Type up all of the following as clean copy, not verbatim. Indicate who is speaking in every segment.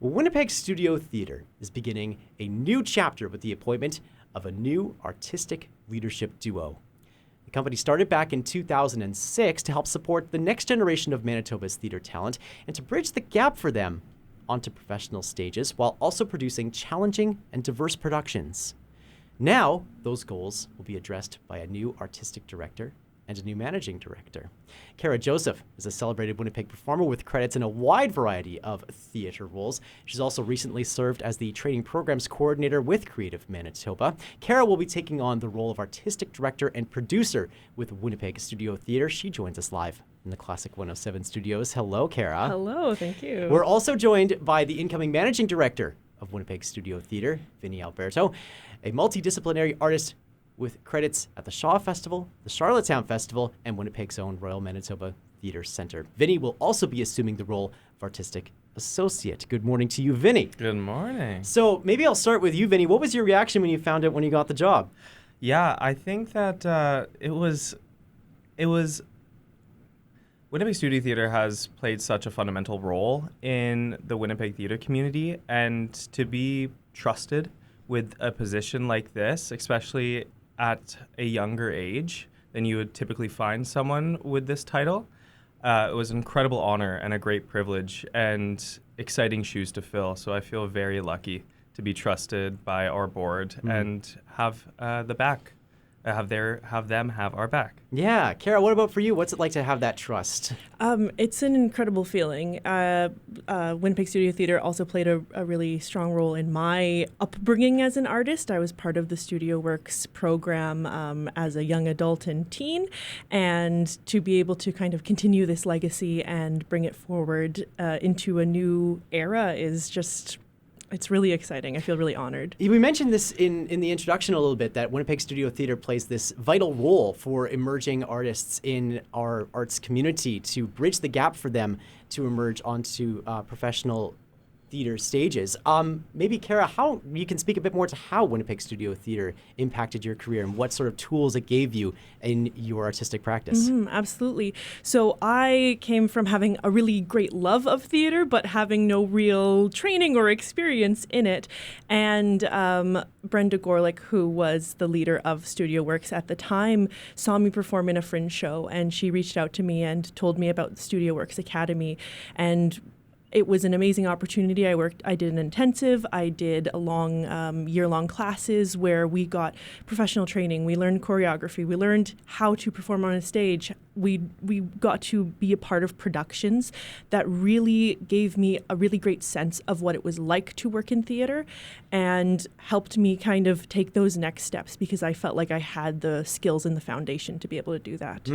Speaker 1: Winnipeg Studio Theatre is beginning a new chapter with the appointment of a new artistic leadership duo. The company started back in 2006 to help support the next generation of Manitoba's theatre talent and to bridge the gap for them onto professional stages while also producing challenging and diverse productions. Now, those goals will be addressed by a new artistic director and a new managing director. Kara Joseph is a celebrated Winnipeg performer with credits in a wide variety of theatre roles. She's also recently served as the training programs coordinator with Creative Manitoba. Kara will be taking on the role of artistic director and producer with Winnipeg Studio Theatre. She joins us live in the Classic 107 studios. Hello, Kara.
Speaker 2: Hello, thank you.
Speaker 1: We're also joined by the incoming managing director of Winnipeg Studio Theatre, Vinnie Alberto, a multidisciplinary artist with credits at the Shaw Festival, the Charlottetown Festival, and Winnipeg's own Royal Manitoba Theatre Centre. Vinnie will also be assuming the role of artistic associate. Good morning to you, Vinnie.
Speaker 3: Good morning.
Speaker 1: So maybe I'll start with you, Vinnie. What was your reaction when you found out when you got the job?
Speaker 3: Yeah, I think that it was Winnipeg Studio Theatre has played such a fundamental role in the Winnipeg theatre community, and to be trusted with a position like this, especially at a younger age than you would typically find someone with this title. It was an incredible honor and a great privilege and exciting shoes to fill. So I feel very lucky to be trusted by our board and have the back. Have them have our back.
Speaker 1: Yeah. Kara, what about for you? What's it like to have that trust?
Speaker 2: It's an incredible feeling. Winnipeg Studio Theatre also played a really strong role in my upbringing as an artist. I was part of the Studio Works program as a young adult and teen, and to be able to kind of continue this legacy and bring it forward into a new era is just... It's really exciting. I feel really honored.
Speaker 1: We mentioned this in the introduction a little bit, that Winnipeg Studio Theatre plays this vital role for emerging artists in our arts community to bridge the gap for them to emerge onto professional theatre stages. Maybe, Kara, how you can speak a bit more to how Winnipeg Studio Theatre impacted your career and what sort of tools it gave you in your artistic practice.
Speaker 2: Absolutely. So I came from having a really great love of theatre, but having no real training or experience in it. And Brenda Gorlick, who was the leader of Studio Works at the time, saw me perform in a fringe show, and she reached out to me and told me about the Studio Works Academy. And it was an amazing opportunity. I did an intensive. I did a long year-long classes where we got professional training. We learned choreography. We learned how to perform on a stage. We got to be a part of productions that really gave me a really great sense of what it was like to work in theater and helped me kind of take those next steps because I felt like I had the skills and the foundation to be able to do that.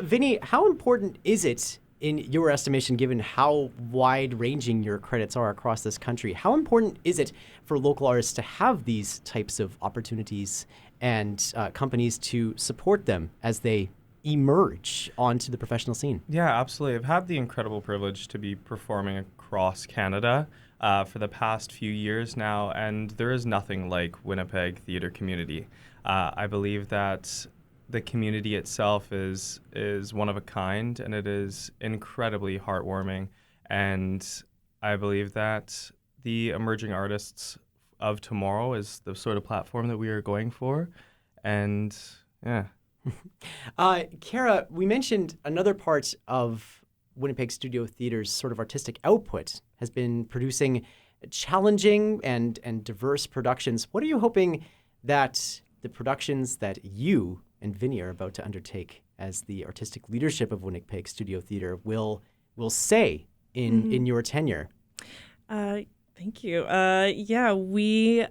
Speaker 1: Vinnie, how important is it, in your estimation, given how wide-ranging your credits are across this country, how important is it for local artists to have these types of opportunities and companies to support them as they emerge onto the professional scene?
Speaker 3: Yeah, absolutely. I've had the incredible privilege to be performing across Canada for the past few years now, and there is nothing like Winnipeg theatre community. I believe that the community itself is one of a kind, and it is incredibly heartwarming. And I believe that the emerging artists of tomorrow is the sort of platform that we are going for. And yeah.
Speaker 1: Kara, we mentioned another part of Winnipeg Studio Theatre's sort of artistic output has been producing challenging and diverse productions. What are you hoping that the productions that you and Vinnie are about to undertake as the artistic leadership of Winnipeg Studio Theatre will say in your tenure?
Speaker 2: Thank you. Yeah, we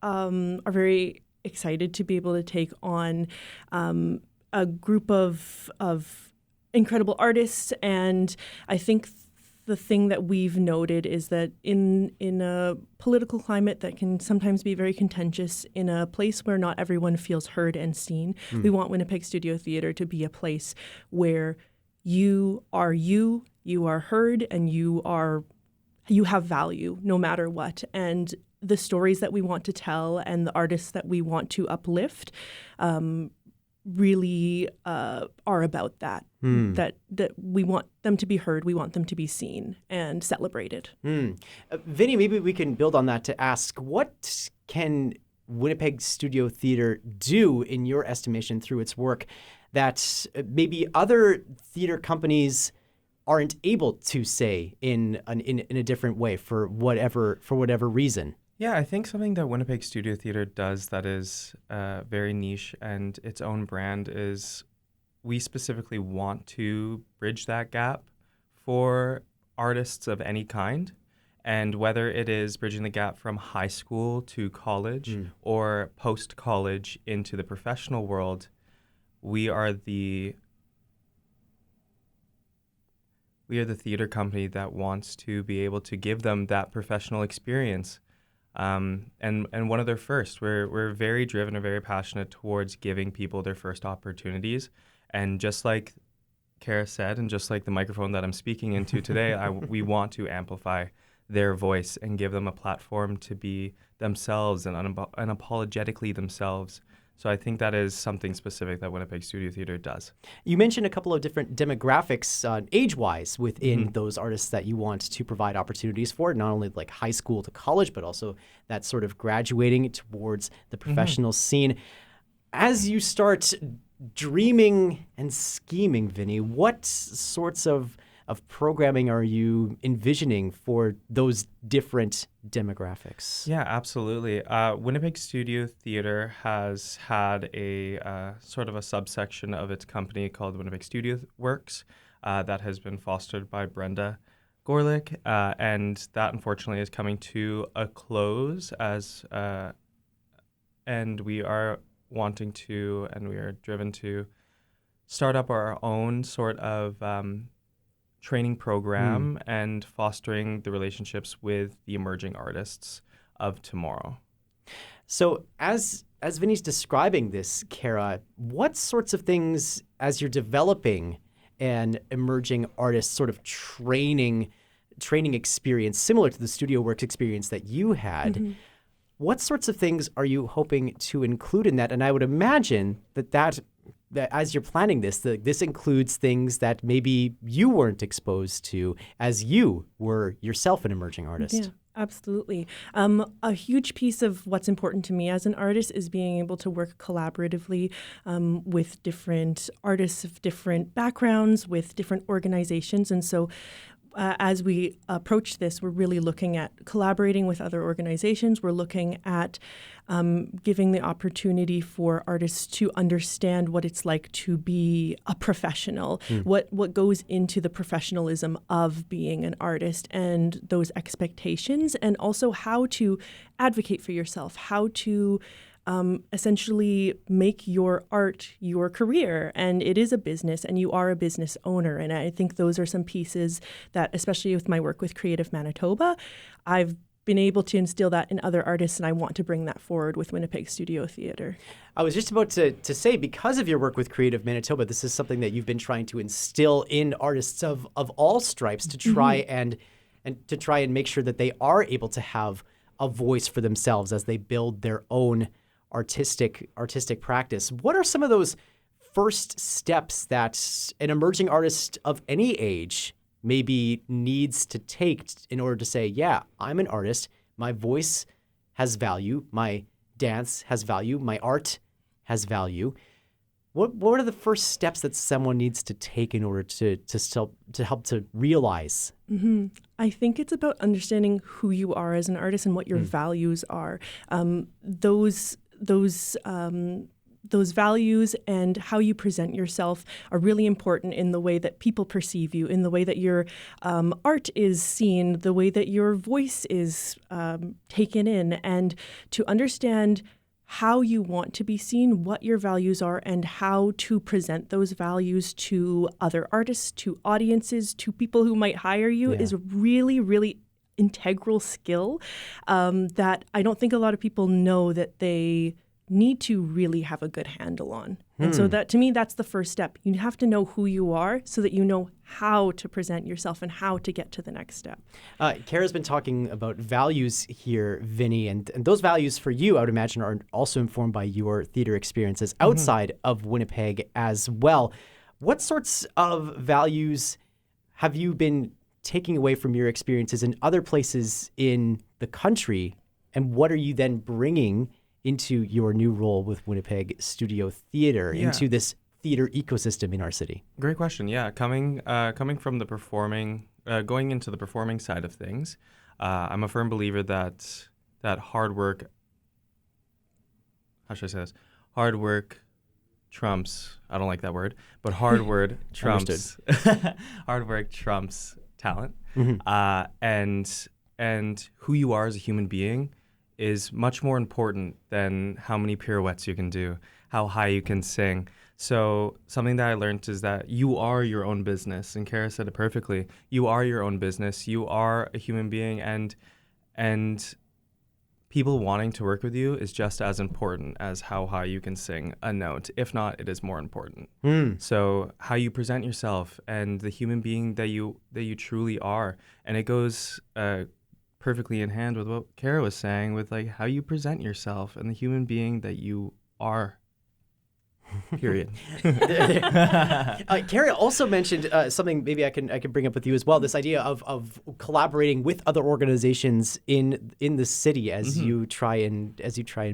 Speaker 2: are very excited to be able to take on a group of incredible artists, and I think the thing that we've noted is that in a political climate that can sometimes be very contentious, in a place where not everyone feels heard and seen, we want Winnipeg Studio Theatre to be a place where you are heard, and you have value no matter what. And the stories that we want to tell and the artists that we want to uplift really are about that. That we want them to be heard, we want them to be seen and celebrated.
Speaker 1: Vinnie, maybe we can build on that to ask, what can Winnipeg Studio Theatre do, in your estimation, through its work that maybe other theatre companies aren't able to say in a different way for whatever reason?
Speaker 3: Yeah, I think something that Winnipeg Studio Theatre does that is very niche and its own brand is we specifically want to bridge that gap for artists of any kind. And whether it is bridging the gap from high school to college or post-college into the professional world, we are the theater company that wants to be able to give them that professional experience. And one of their first. We're very driven and very passionate towards giving people their first opportunities. And just like Kara said, and just like the microphone that I'm speaking into today, we want to amplify their voice and give them a platform to be themselves and unapologetically themselves. So I think that is something specific that Winnipeg Studio Theatre does.
Speaker 1: You mentioned a couple of different demographics age-wise within those artists that you want to provide opportunities for, not only like high school to college, but also that sort of graduating towards the professional scene. As you start dreaming and scheming, Vinnie, what sorts of programming are you envisioning for those different demographics?
Speaker 3: Yeah, absolutely. Winnipeg Studio Theatre has had a sort of a subsection of its company called Winnipeg Studio Works that has been fostered by Brenda Gorlick, and that unfortunately is coming to a close and we are wanting to, and we are driven to start up our own sort of training program and fostering the relationships with the emerging artists of tomorrow.
Speaker 1: So as Vinnie's describing this, Kara, what sorts of things, as you're developing an emerging artist sort of training experience similar to the Studio Works experience that you had, what sorts of things are you hoping to include in that? And I would imagine that as you're planning this, this includes things that maybe you weren't exposed to as you were yourself an emerging artist.
Speaker 2: Yeah, absolutely. A huge piece of what's important to me as an artist is being able to work collaboratively with different artists of different backgrounds, with different organizations. And so as we approach this, we're really looking at collaborating with other organizations. We're looking at giving the opportunity for artists to understand what it's like to be a professional, what goes into the professionalism of being an artist and those expectations, and also how to advocate for yourself, how to essentially make your art your career. And it is a business, and you are a business owner. And I think those are some pieces that, especially with my work with Creative Manitoba, I've been able to instill that in other artists, and I want to bring that forward with Winnipeg Studio Theatre.
Speaker 1: I was just about to say, because of your work with Creative Manitoba, this is something that you've been trying to instill in artists of all stripes to try and to try and make sure that they are able to have a voice for themselves as they build their own artistic practice. What are some of those first steps that an emerging artist of any age maybe needs to take in order to say, yeah, I'm an artist, my voice has value, my dance has value, my art has value? What are the first steps that someone needs to take in order to help to realize?
Speaker 2: I think it's about understanding who you are as an artist and what your values are. Those values and how you present yourself are really important in the way that people perceive you, in the way that your art is seen, the way that your voice is taken in, and to understand how you want to be seen, what your values are, and how to present those values to other artists, to audiences, to people who might hire you is a really, really integral skill that I don't think a lot of people know that they need to really have a good handle on. And so that, to me, that's the first step. You have to know who you are so that you know how to present yourself and how to get to the next step.
Speaker 1: Kara's been talking about values here, Vinnie, and those values for you, I would imagine, are also informed by your theater experiences outside of Winnipeg as well. What sorts of values have you been taking away from your experiences in other places in the country, and what are you then bringing into your new role with Winnipeg Studio Theatre, into this theater ecosystem in our city?
Speaker 3: Great question. Yeah, coming from the performing, going into the performing side of things, I'm a firm believer that hard work. How should I say this? Hard work trumps. I don't like that word, but hard work trumps. Hard work trumps talent, and who you are as a human being is much more important than how many pirouettes you can do, how high you can sing. So something that I learned is that you are your own business, and Kara said it perfectly. You are your own business. You are a human being, and people wanting to work with you is just as important as how high you can sing a note. If not, it is more important. So how you present yourself and the human being that you truly are, and it goes perfectly in hand with what Kara was saying, with like how you present yourself and the human being that you are. Period.
Speaker 1: Kara also mentioned something maybe I can bring up with you as well. This idea of collaborating with other organizations in the city as you try and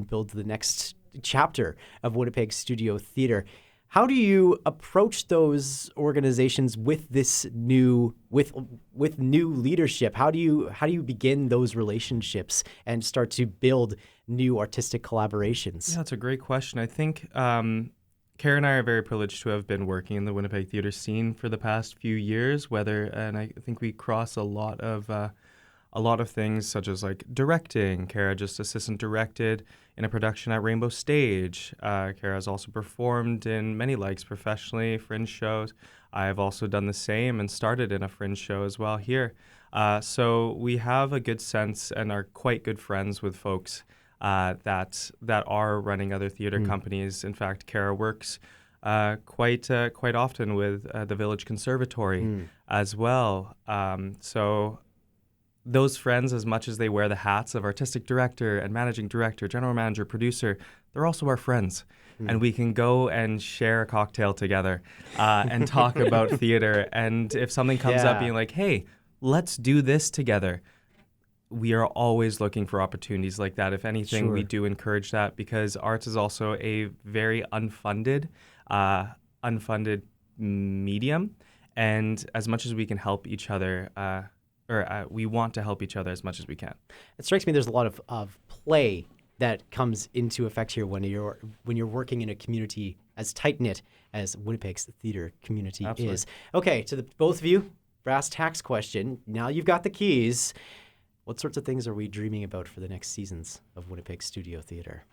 Speaker 1: build the next chapter of Winnipeg Studio Theatre. How do you approach those organizations with this new with new leadership? How do you begin those relationships and start to build new artistic collaborations?
Speaker 3: Yeah, that's a great question. I think Kara and I are very privileged to have been working in the Winnipeg theater scene for the past few years. And I think we cross a lot of things, such as like directing. Kara just assistant directed in a production at Rainbow Stage. Kara has also performed in many likes professionally, fringe shows. I have also done the same and started in a fringe show as well here. So we have a good sense and are quite good friends with folks that are running other theater companies. In fact, Kara works quite often with the Village Conservatory as well. So those friends, as much as they wear the hats of artistic director and managing director, general manager, producer, they're also our friends. And we can go and share a cocktail together and talk about theater. And if something comes up being like, hey, let's do this together, we are always looking for opportunities like that. If anything, we do encourage that, because arts is also a very unfunded medium. And as much as we can help each other, we want to help each other as much as we can.
Speaker 1: It strikes me there's a lot of play that comes into effect here when you're working in a community as tight-knit as Winnipeg's theater community is. Okay, to both of you, brass tacks question. Now you've got the keys. What sorts of things are we dreaming about for the next seasons of Winnipeg Studio Theatre?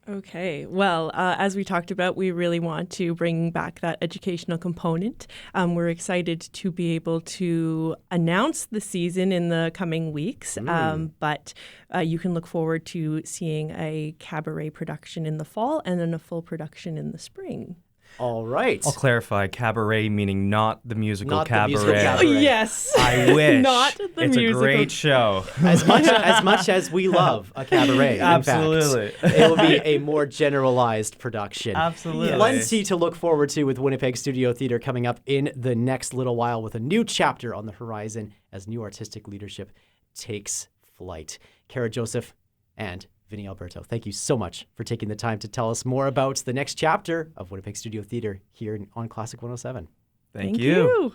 Speaker 2: Okay. Well, as we talked about, we really want to bring back that educational component. We're excited to be able to announce the season in the coming weeks, but you can look forward to seeing a cabaret production in the fall and then a full production in the spring.
Speaker 1: All right.
Speaker 3: I'll clarify, cabaret meaning not the musical
Speaker 1: Not the
Speaker 3: cabaret.
Speaker 1: musical cabaret.
Speaker 2: Yes.
Speaker 3: I wish.
Speaker 2: Not the
Speaker 3: it's
Speaker 2: musical.
Speaker 3: a great show.
Speaker 1: As much as we love a cabaret,
Speaker 3: Absolutely.
Speaker 1: in fact, it will be a more generalized production.
Speaker 3: Absolutely.
Speaker 1: Plenty to look forward to with Winnipeg Studio Theatre coming up in the next little while, with a new chapter on the horizon as new artistic leadership takes flight. Kara Joseph and Vinnie Alberto, thank you so much for taking the time to tell us more about the next chapter of Winnipeg Studio Theatre here on Classic 107.
Speaker 3: Thank you.